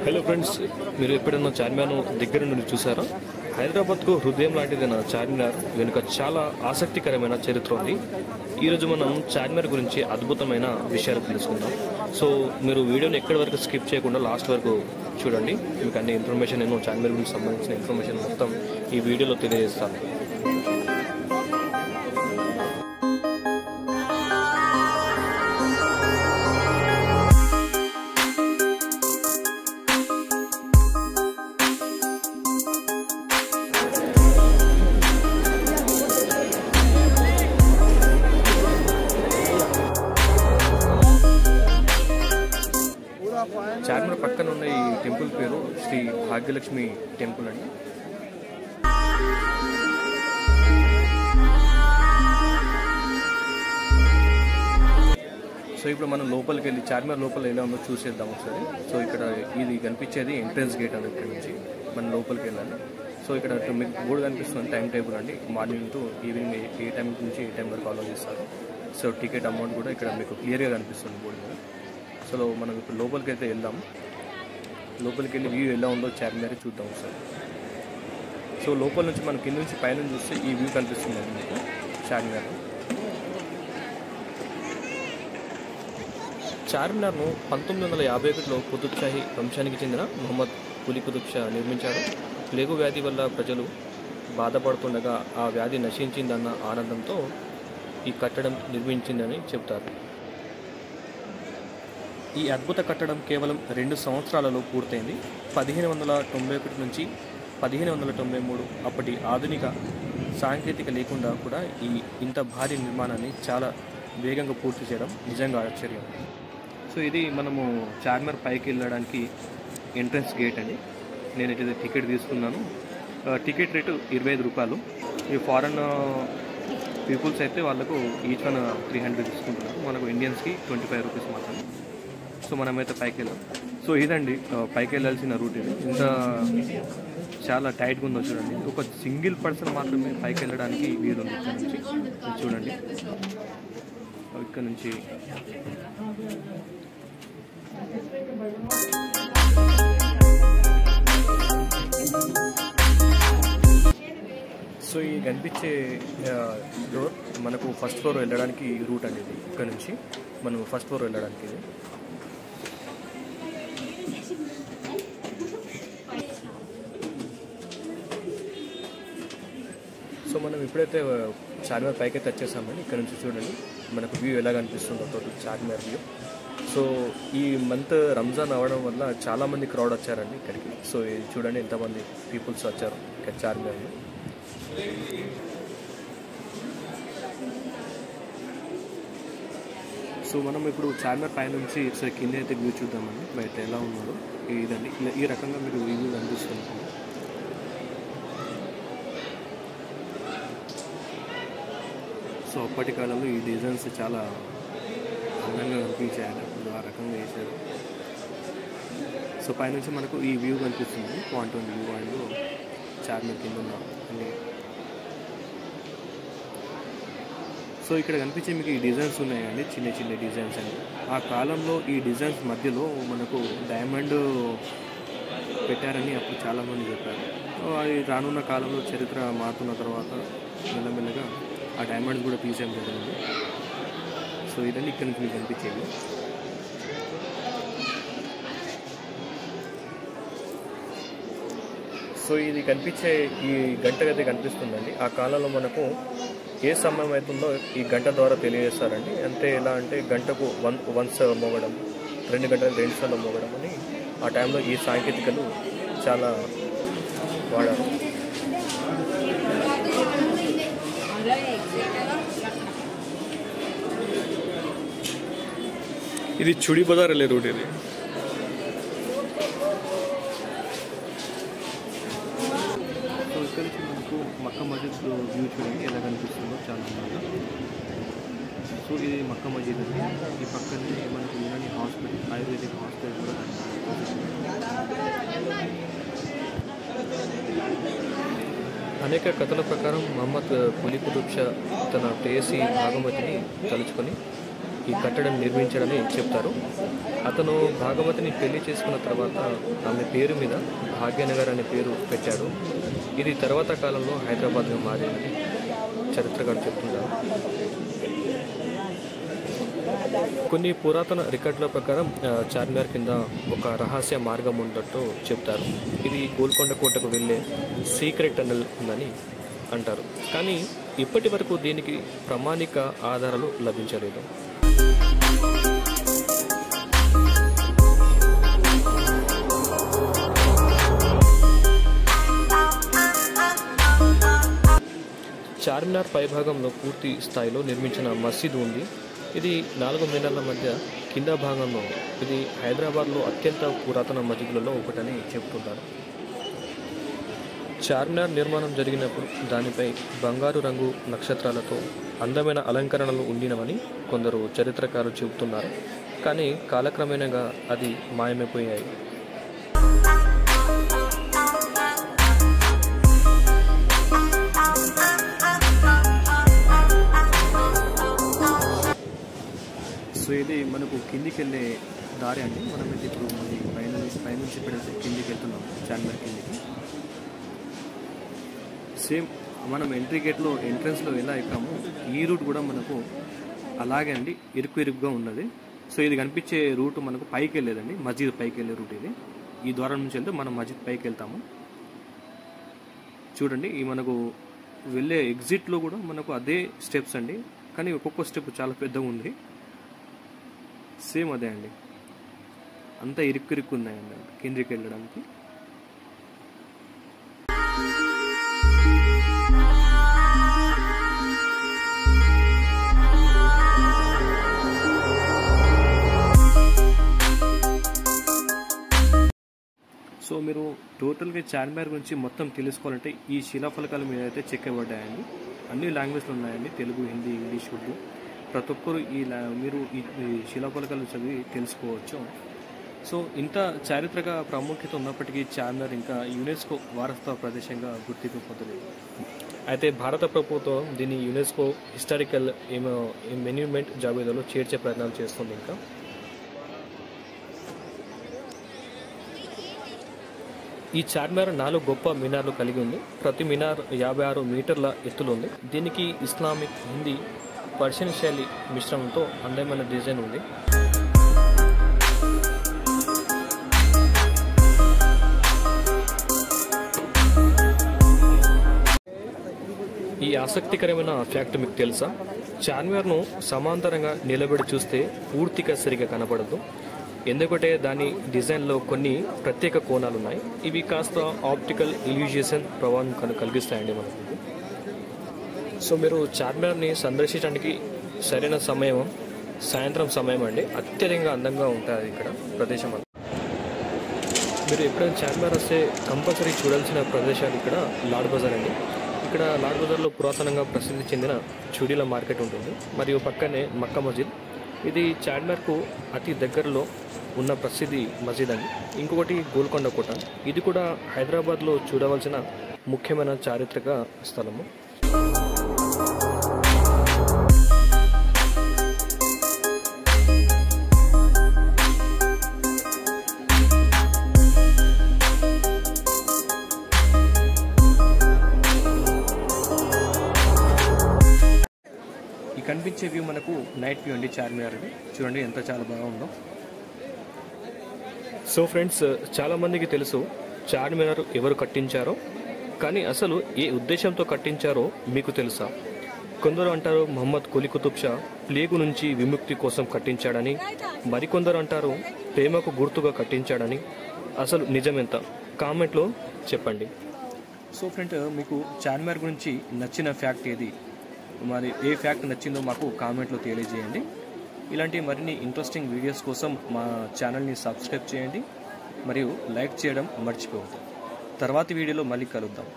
Hello friends, మీరు ఎప్పుడైనా చార్మినార్ను దగ్గర నుండి చూసారా? హైదరాబాద్కు హృదయం లాంటిదైన చార్మినార్ వెనుక చాలా ఆసక్తికరమైన చరిత్ర ఉంది. ఈరోజు మనం చార్మినార్ గురించి అద్భుతమైన విషయాలు తెలుసుకుందాం. సో మీరు వీడియోని ఎక్కడి వరకు స్కిప్ చేయకుండా లాస్ట్ వరకు చూడండి. మీకు అన్ని ఇన్ఫర్మేషన్, నేను చార్మినార్ గురించి సంబంధించిన ఇన్ఫర్మేషన్ మొత్తం ఈ వీడియోలో తెలియజేస్తాను. చార్మినార్ పక్కన ఉన్న ఈ టెంపుల్ పేరు శ్రీ భాగ్యలక్ష్మి టెంపుల్ అండి. సో ఇప్పుడు మనం లోపలికి వెళ్ళి చార్మినార్ లోపల ఎలా ఉందో చూసేద్దాం ఒకసారి. సో ఇక్కడ ఇది కనిపించేది ఎంట్రన్స్ గేట్ అని, ఇక్కడ నుంచి మనం లోపలికి వెళ్ళాలి. సో ఇక్కడ మీకు బోర్డు కనిపిస్తుంది, టైం టేబుల్ అండి. Morning to evening A time నుంచి ఏ టైం వరకు ఫాలో చేస్తారు. సో టికెట్ అమౌంట్ కూడా ఇక్కడ మీకు క్లియర్గా కనిపిస్తుంది బోర్డు మీద. సో మనం ఇప్పుడు లోపలికి అయితే వెళ్దాం. లోపలికి వెళ్ళి వ్యూ ఎలా ఉందో చార్మినార్ చూద్దాం ఒకసారి. సో లోపల నుంచి మనం కింద నుంచి పైన చూస్తే ఈ వ్యూ కనిపిస్తుంది మీకు చార్మినార్. చార్మినార్ను 1951లో కుతుబ్ షాహీ వంశానికి చెందిన మొహమ్మద్ కులీ కుతుబ్ షా నిర్మించాడు. ప్లేగు వ్యాధి వల్ల ప్రజలు బాధపడుతుండగా ఆ వ్యాధి నశించిందన్న ఆనందంతో ఈ కట్టడం నిర్మించిందని చెబుతారు. ఈ అద్భుత కట్టడం కేవలం 2 సంవత్సరాలలో పూర్తయింది. 1591 నుంచి 1593 అప్పటి ఆధునిక సాంకేతిక లేకుండా కూడా ఇంత భారీ నిర్మాణాన్ని చాలా వేగంగా పూర్తి చేయడం నిజంగా ఆశ్చర్యం. సో ఇది మనము చార్మినార్ పైకి వెళ్ళడానికి ఎంట్రన్స్ గేట్ అండి. నేను ఇది టికెట్ తీసుకున్నాను. టికెట్ రేటు 25 రూపాయలు. ఈ ఫారెన్ పీపుల్స్ అయితే వాళ్ళకు ఈచ్ వన్ 300 తీసుకుంటున్నారు. మనకు ఇండియన్స్కి 25 రూపీస్ మాత్రమే. సో మనమైతే పైకి వెళ్ళాం. సో ఇదండి పైకి వెళ్ళాల్సిన రూట్. ఇది ఇంత చాలా టైట్గా ఉందో చూడండి. ఒక సింగిల్ పర్సన్ మాత్రమే పైకి వెళ్ళడానికి వీలు ఉంది. ఇక్కడ నుంచి చూడండి, ఇక్కడ నుంచి సో ఈ కనిపించే డోర్ మనకు ఫస్ట్ ఫ్లోర్ వెళ్ళడానికి రూట్ అండి. ఇది ఇక్కడ నుంచి మనం ఫస్ట్ ఫ్లోర్ వెళ్ళడానికి ఇది. సో మనం ఇప్పుడైతే చార్మినార్ పైకి అయితే వచ్చేసామండి. ఇక్కడ నుంచి చూడండి మనకు వ్యూ ఎలా కనిపిస్తుందో టోటల్ చార్మినార్ వ్యూ. సో ఈ మంత్ రంజాన్ అవ్వడం వల్ల చాలామంది క్రౌడ్ వచ్చారండి ఇక్కడికి. సో ఇది చూడండి ఎంతమంది పీపుల్స్ వచ్చారు ఇక్కడ చార్మినార్లో. సో మనం ఇప్పుడు చార్మినార్ పై నుంచి కింద అయితే వ్యూ చూద్దామండి. బయట ఎలా ఉన్నారో ఇదండి. ఈ రకంగా మీకు వ్యూ కనిపిస్తుంది. సో అప్పటి కాలంలో ఈ డిజైన్స్ చాలా అందంగా కనిపించాయి. అప్పుడు ఆ రకంగా వేశారు. సో పైనుంచి మనకు ఈ వ్యూ కనిపిస్తుంది. క్వాంటమ్ వ్యూ అండ్ చార్మినార్ కింద ఉన్న అన్ని. సో ఇక్కడ కనిపించే మీకు ఈ డిజైన్స్ ఉన్నాయండి, చిన్న చిన్న డిజైన్స్ అండి. ఆ కాలంలో ఈ డిజైన్స్ మధ్యలో మనకు డైమండ్ పెట్టారని అప్పుడు చాలామంది చెప్పారు. అది రానున్న కాలంలో చరిత్ర మారుతున్న తర్వాత మెల్లమెల్లగా ఆ డైమండ్స్ కూడా తీసేయడం జరిగింది. సో ఇదండి ఇక్కడ నుంచి మీకు కనిపించేది. సో ఇది కనిపించే ఈ గంట అయితే కనిపిస్తుందండి. ఆ కాలంలో మనకు ఏ సమయం అవుతుందో ఈ గంట ద్వారా తెలియజేస్తారండి. అంటే ఎలా అంటే గంటకు వన్స్ మోగడం, 2 గంటలకు 2 సార్లు మోగడం అని ఆ టైంలో ఈ సాంకేతికలు చాలా వాడారు. ఇది చుడి బజార్ వెళ్ళే రూట్. ఇది సో ఇక్కడ నుంచి మనకు మక్కా మస్జిద్ వ్యూ చూడండి ఎలా కనిపిస్తుందో చాలా అందంగా. సో ఇది మక్కా మస్జిద్ అండి. ఈ పక్కనే మనకు యునాని హాస్పిటల్, ఆయుర్వేదిక్ హాస్పిటల్ కూడా అనేక కథల ప్రకారం మహమ్మద్ కులీ కుతుబ్ షా తన ప్రేయసి భాగమతిని తలుచుకొని ఈ కట్టడం నిర్మించాడని చెప్తారు. అతను భాగవతిని పెళ్లి చేసుకున్న తర్వాత ఆమె పేరు మీద భాగ్యనగర్ అనే పేరు పెట్టాడు. ఇది తర్వాత కాలంలో హైదరాబాద్గా మారిందని చరిత్రకారులు చెప్తున్నారు. కొన్ని పురాతన రికార్డుల ప్రకారం చార్మినార్ కింద ఒక రహస్య మార్గం ఉన్నట్టు చెప్తారు. ఇది గోల్కొండ కోటకు వెళ్ళే సీక్రెట్ టన్నెల్ ఉందని అంటారు. కానీ ఇప్పటి వరకు దీనికి ప్రామాణిక ఆధారాలు లభించలేదు. చార్మినార్ పైభాగంలో పూర్తి స్థాయిలో నిర్మించిన మసీదు ఉంది. ఇది 4 మీటర్ల మధ్య కింద భాగంలో ఉంది. ఇది హైదరాబాద్లో అత్యంత పురాతన మసీదులలో ఒకటని చెబుతుంటారు. చార్మినార్ నిర్మాణం జరిగినప్పుడు దానిపై బంగారు రంగు నక్షత్రాలతో అందమైన అలంకరణలు ఉండినవని కొందరు చరిత్రకారులు చెబుతున్నారు. కానీ కాలక్రమేణా అది మాయమైపోయాయి. సో ఇది మనకు కిందికి వెళ్ళే దారి అండి. మనమైతే ఇప్పుడు పైనుంచి పెడితే కిందికి వెళ్తున్నాం, చార్మినార్ కిందికి. సేమ్ మనం ఎంట్రీ గేట్లో ఎంట్రన్స్లో ఎలా ఎక్కామో ఈ రూట్ కూడా మనకు అలాగే అండి, ఇరుకుగా ఉన్నది. సో ఇది కనిపించే రూట్ మనకు పైకి వెళ్ళేదండి, మస్జిద్ పైకి వెళ్ళే రూట్ ఇది. ఈ ద్వారం నుంచి వెళ్తే మనం మస్జిద్ పైకి వెళ్తాము. చూడండి, ఈ మనకు వెళ్ళే ఎగ్జిట్లో కూడా మనకు అదే స్టెప్స్ అండి, కానీ ఒక్కొక్క స్టెప్ చాలా పెద్దగా ఉంది. సేమ్ అదే అండి, అంతా ఇరుక్కు ఉన్నాయండి కిందికి వెళ్ళడానికి. సో మీరు టోటల్గా చార్మినార్ గురించి మొత్తం తెలుసుకోవాలంటే ఈ శిలాఫలకాల మీద అయితే చెక్కబడ్డాయండి. అన్ని లాంగ్వేజ్లు ఉన్నాయండి, తెలుగు, హిందీ, ఇంగ్లీష్, ఉర్దూ. ప్రతి ఒక్కరు మీరు ఈ శిలాఫలకాలు చదివి తెలుసుకోవచ్చు. సో ఇంత చారిత్రక ప్రాముఖ్యత ఉన్నప్పటికీ చార్మినార్ ఇంకా యునెస్కో వారసత్వ ప్రదేశంగా గుర్తింపు పొందలేదు. అయితే భారత ప్రభుత్వం దీన్ని యునెస్కో హిస్టారికల్ మాన్యుమెంట్ జాబితాలో చేర్చే ప్రయత్నాలు చేస్తుంది. ఇంకా ఈ చార్మినార్ 4 గొప్ప మినార్లు కలిగి ఉంది. ప్రతి మినార్ 56 మీటర్ల ఎత్తులో ఉంది. దీనికి ఇస్లామిక్, హిందీ, పర్షియన్ శైలి మిశ్రమంతో అందమైన డిజైన్ ఉంది. ఈ ఆసక్తికరమైన ఫ్యాక్ట్ మీకు తెలుసా? చార్మినార్ను సమాంతరంగా నిలబడి చూస్తే పూర్తిగా సరిగా కనబడదు. ఎందుకంటే దాని డిజైన్లో కొన్ని ప్రత్యేక కోణాలు ఉన్నాయి. ఇవి కాస్త ఆప్టికల్ ఇల్యూజేషన్ ప్రభావం కలిగిస్తాయండి మనకు. సో మీరు చార్మినార్ని సందర్శించడానికి సరైన సమయం సాయంత్రం సమయం అండి. అత్యధికంగా అందంగా ఉంటుంది ఇక్కడ ప్రదేశం. మీరు ఎప్పుడైనా చార్మినార్ వస్తే కంపల్సరీ చూడాల్సిన ప్రదేశాలు ఇక్కడ లాడ్ బజార్ అండి. ఇక్కడ లాడ్ బజార్లో పురాతనంగా ప్రసిద్ధి చెందిన చుడీల మార్కెట్ ఉంటుంది. మరియు పక్కనే మక్కా మస్జిద్. ఇది చార్మినార్కు అతి దగ్గరలో ఉన్న ప్రసిద్ధి మస్జిద్ అండి. ఇంకొకటి గోల్కొండ కోట. ఇది కూడా హైదరాబాద్లో చూడవలసిన ముఖ్యమైన చారిత్రక స్థలము. కనిపించే వ్యూ మనకు నైట్ వ్యూ అండి చార్మినార్. చూడండి ఎంత చాలా బాగా ఉందో. సో ఫ్రెండ్స్, చాలామందికి తెలుసు చార్మినార్ ఎవరు కట్టించారో, కానీ అసలు ఏ ఉద్దేశంతో కట్టించారో మీకు తెలుసా? కొందరు అంటారు మహమ్మద్ కులీ కుతుబ్ షా ప్లేగు నుంచి విముక్తి కోసం కట్టించాడని, మరికొందరు అంటారు ప్రేమకు గుర్తుగా కట్టించాడని. అసలు నిజమెంత? కామెంట్లో చెప్పండి. సో ఫ్రెండ్, మీకు చార్మినార్ గురించి నచ్చిన ఫ్యాక్ట్ ఏది? మరి ఏ ఫ్యాక్ట్ నచ్చిందో మాకు కామెంట్లో తెలియజేయండి. ఇలాంటి మరిన్ని ఇంట్రెస్టింగ్ వీడియోస్ కోసం మా ఛానల్ని సబ్స్క్రైబ్ చేయండి మరియు లైక్ చేయడం మర్చిపోవద్దు. తర్వాతి వీడియోలో మళ్ళీ కలుద్దాం.